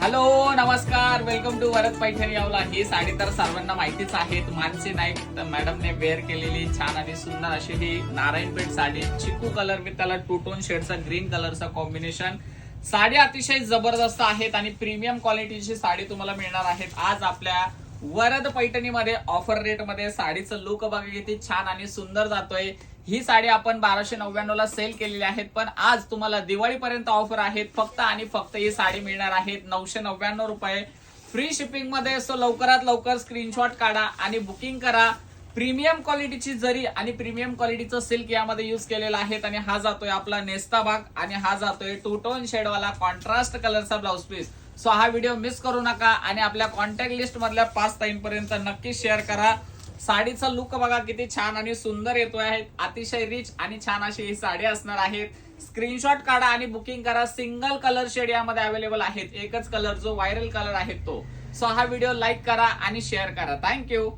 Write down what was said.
Hello नमस्कार, welcome to Varad Paithani यावला। ही साडी तर सर्वांना माहितीच आहे। मानसी नाईक मॅडमने वेअर केलेली छान आणि सुंदर अशी ही नारायणपेठ साडी, चिकू कलर विथ त्याला टू टोन शेडचा ग्रीन कलरचा कॉम्बिनेशन। साडी अतिशय जबरदस्त आहेत आणि प्रीमियम क्वालिटीची साडी तुम्हाला मिळणार आहेत आज आपल्या वरद पैठणीमध्ये। ऑफर रेट मध्ये साडीचं लुक बघा किती छान आणि सुंदर जातोय। ही साडी आपण 1299 ला सेल केलेली आहेत, पण आज तुम्हाला दिवाळीपर्यंत ऑफर आहेत। फक्त आणि फक्त ही साडी मिळणार आहेत 999 रुपये फ्री शिपिंग मध्ये। सो लवकरात लवकर स्क्रीनशॉट काढा आणि बुकिंग करा। प्रीमियम क्वालिटीची जरी आणि प्रीमियम क्वालिटीचं सिल्क यामध्ये यूज केलेलं आहे आणि हा जातोय आपला नेस्ता भाग आणि हा जातोय टू टोन शेडवाला कॉन्ट्रास्ट कलरचा ब्लाउज पीस। सो हा व्हिडिओ मिस करू नका आणि आपल्या कॉन्टॅक्ट लिस्ट मधल्या 5 ताईंपर्यंत नक्की शेअर करा। साडीचा लुक बघा किती छान आणि सुंदर येतोय आहे। अतिशय रिच आणि छान अशी ही साडी असणार आहे। स्क्रीनशॉट काढा आणि बुकिंग करा। सिंगल कलर शेड यामध्ये अवेलेबल आहेत, एकच कलर जो व्हायरल कलर आहे तो। सो हा व्हिडिओ लाईक करा आणि शेअर करा। थँक्यू।